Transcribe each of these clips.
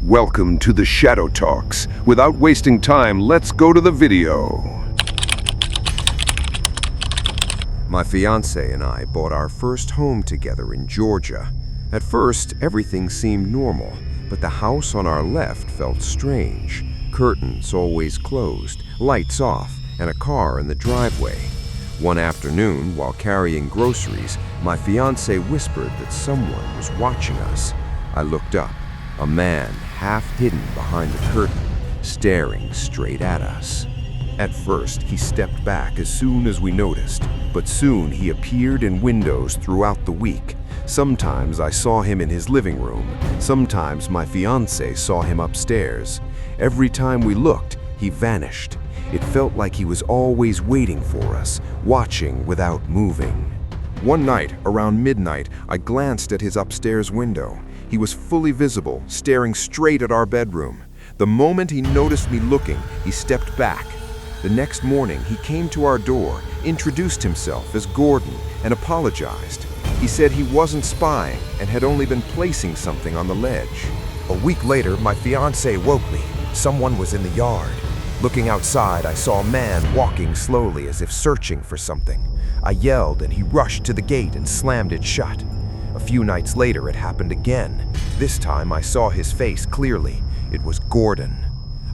Welcome to the Shadow Talks. Without wasting time, let's go to the video. My fiancé and I bought our first home together in Georgia. At first, everything seemed normal, but the house on our left felt strange. Curtains always closed, lights off, and a car in the driveway. One afternoon, while carrying groceries, my fiancé whispered that someone was watching us. I looked up. A man, half hidden behind the curtain, staring straight at us. At first, he stepped back as soon as we noticed, but soon he appeared in windows throughout the week. Sometimes I saw him in his living room. Sometimes my fiancé saw him upstairs. Every time we looked, he vanished. It felt like he was always waiting for us, watching without moving. One night, around midnight, I glanced at his upstairs window. He was fully visible, staring straight at our bedroom. The moment he noticed me looking, he stepped back. The next morning, he came to our door, introduced himself as Gordon, and apologized. He said he wasn't spying and had only been placing something on the ledge. A week later, my fiancé woke me. Someone was in the yard. Looking outside, I saw a man walking slowly as if searching for something. I yelled and he rushed to the gate and slammed it shut. A few nights later, it happened again. This time, I saw his face clearly. It was Gordon.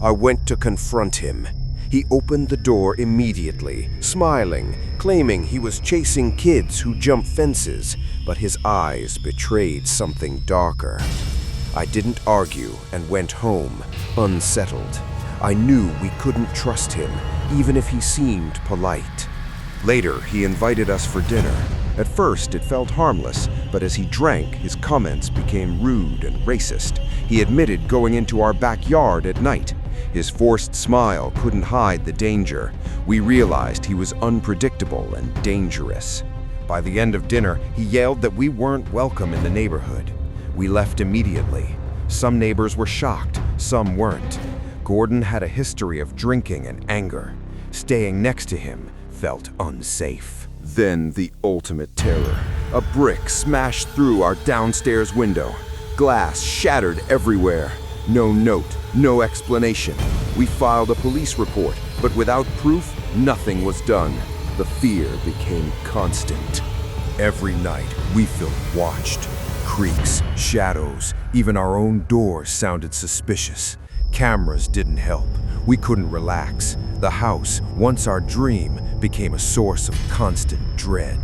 I went to confront him. He opened the door immediately, smiling, claiming he was chasing kids who jump fences, but his eyes betrayed something darker. I didn't argue and went home, unsettled. I knew we couldn't trust him, even if he seemed polite. Later, he invited us for dinner. At first, it felt harmless, but as he drank, his comments became rude and racist. He admitted going into our backyard at night. His forced smile couldn't hide the danger. We realized he was unpredictable and dangerous. By the end of dinner, he yelled that we weren't welcome in the neighborhood. We left immediately. Some neighbors were shocked, some weren't. Gordon had a history of drinking and anger. Staying next to him felt unsafe. Then the ultimate terror. A brick smashed through our downstairs window. Glass shattered everywhere. No note, no explanation. We filed a police report, but without proof, nothing was done. The fear became constant. Every night, we felt watched. Creaks, shadows, even our own doors sounded suspicious. Cameras didn't help. We couldn't relax. The house, once our dream, became a source of constant dread.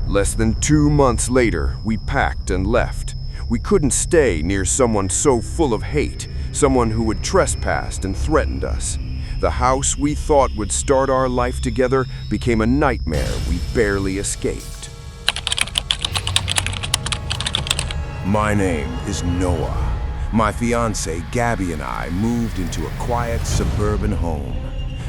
Less than 2 months later, we packed and left. We couldn't stay near someone so full of hate, someone who had trespassed and threatened us. The house we thought would start our life together became a nightmare we barely escaped. My name is Noah. My fiancée, Gabby, and I moved into a quiet suburban home.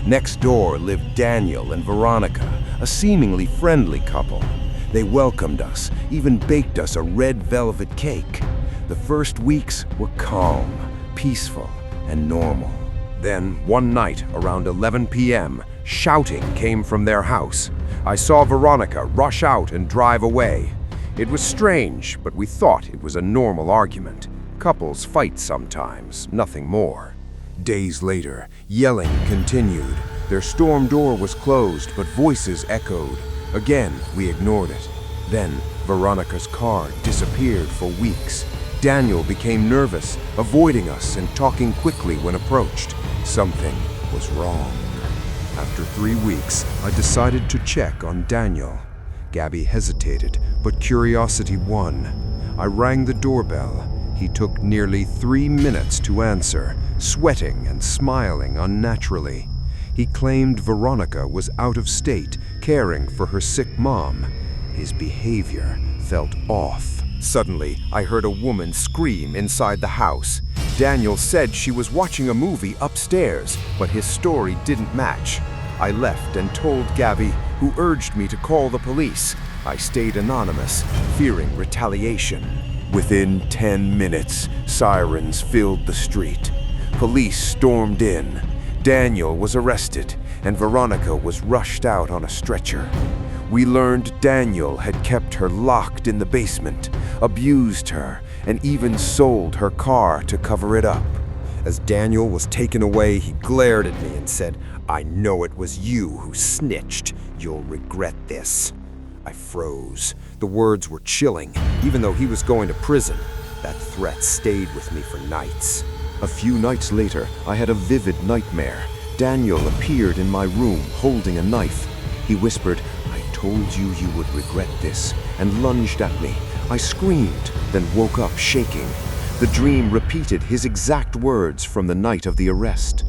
Next door lived Daniel and Veronica, a seemingly friendly couple. They welcomed us, even baked us a red velvet cake. The first weeks were calm, peaceful, and normal. Then, one night, around 11 p.m., shouting came from their house. I saw Veronica rush out and drive away. It was strange, but we thought it was a normal argument. Couples fight sometimes, nothing more. Days later, yelling continued. Their storm door was closed, but voices echoed. Again, we ignored it. Then, Veronica's car disappeared for weeks. Daniel became nervous, avoiding us and talking quickly when approached. Something was wrong. After 3 weeks, I decided to check on Daniel. Gabby hesitated, but curiosity won. I rang the doorbell. He took nearly 3 minutes to answer, sweating and smiling unnaturally. He claimed Veronica was out of state, caring for her sick mom. His behavior felt off. Suddenly, I heard a woman scream inside the house. Daniel said she was watching a movie upstairs, but his story didn't match. I left and told Gabby, who urged me to call the police. I stayed anonymous, fearing retaliation. Within 10 minutes, sirens filled the street. Police stormed in. Daniel was arrested, and Veronica was rushed out on a stretcher. We learned Daniel had kept her locked in the basement, abused her, and even sold her car to cover it up. As Daniel was taken away, he glared at me and said, "I know it was you who snitched. You'll regret this." I froze. The words were chilling, even though he was going to prison. That threat stayed with me for nights. A few nights later, I had a vivid nightmare. Daniel appeared in my room holding a knife. He whispered, "I told you you would regret this," and lunged at me. I screamed, then woke up shaking. The dream repeated his exact words from the night of the arrest.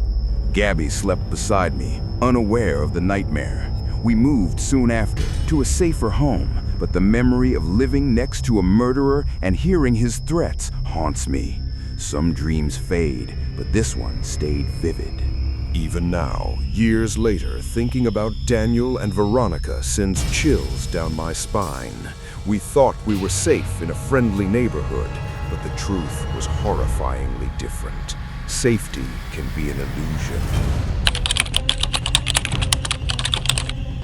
Gabby slept beside me, unaware of the nightmare. We moved soon after to a safer home, but the memory of living next to a murderer and hearing his threats haunts me. Some dreams fade, but this one stayed vivid. Even now, years later, thinking about Daniel and Veronica sends chills down my spine. We thought we were safe in a friendly neighborhood, but the truth was horrifyingly different. Safety can be an illusion.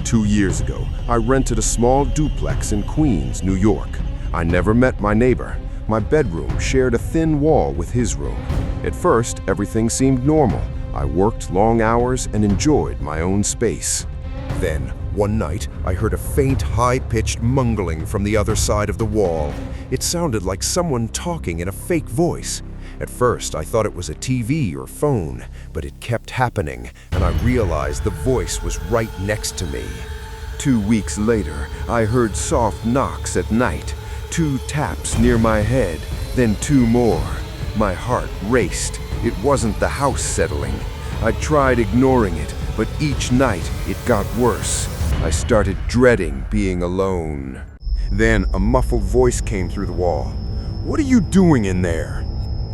2 years ago, I rented a small duplex in Queens, New York. I never met my neighbor. My bedroom shared a thin wall with his room. At first, everything seemed normal. I worked long hours and enjoyed my own space. Then, one night, I heard a faint, high-pitched mungling from the other side of the wall. It sounded like someone talking in a fake voice. At first, I thought it was a TV or phone, but it kept happening, and I realized the voice was right next to me. 2 weeks later, I heard soft knocks at night, 2 taps near my head, then 2 more. My heart raced. It wasn't the house settling. I tried ignoring it, but each night it got worse. I started dreading being alone. Then a muffled voice came through the wall. "What are you doing in there?"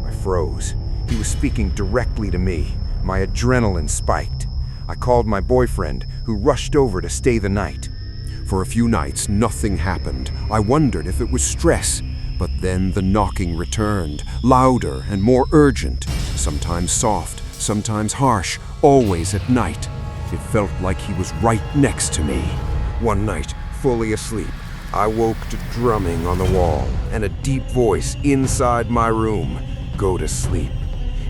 I froze. He was speaking directly to me. My adrenaline spiked. I called my boyfriend, who rushed over to stay the night. For a few nights, nothing happened. I wondered if it was stress. But then the knocking returned, louder and more urgent, sometimes soft, sometimes harsh, always at night. It felt like he was right next to me. One night, fully asleep, I woke to drumming on the wall and a deep voice inside my room. "Go to sleep."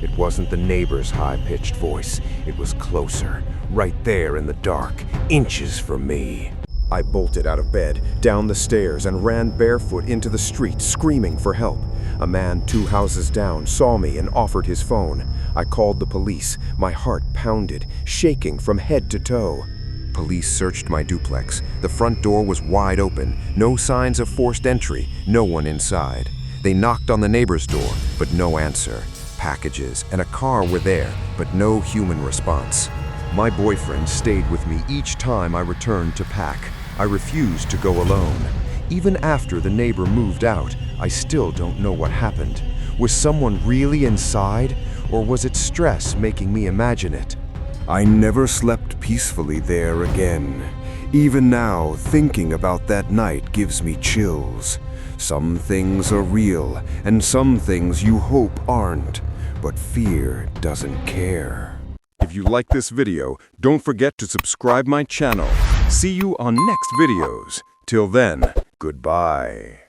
It wasn't the neighbor's high-pitched voice. It was closer, right there in the dark, inches from me. I bolted out of bed, down the stairs, and ran barefoot into the street, screaming for help. A man 2 houses down saw me and offered his phone. I called the police. My heart pounded, shaking from head to toe. Police searched my duplex. The front door was wide open, no signs of forced entry, no one inside. They knocked on the neighbor's door, but no answer. Packages and a car were there, but no human response. My boyfriend stayed with me each time I returned to pack. I refused to go alone. Even after the neighbor moved out, I still don't know what happened. Was someone really inside, or was it stress making me imagine it? I never slept peacefully there again. Even now, thinking about that night gives me chills. Some things are real, and some things you hope aren't. But fear doesn't care. If you like this video, don't forget to subscribe my channel. See you on next videos. Till then, goodbye.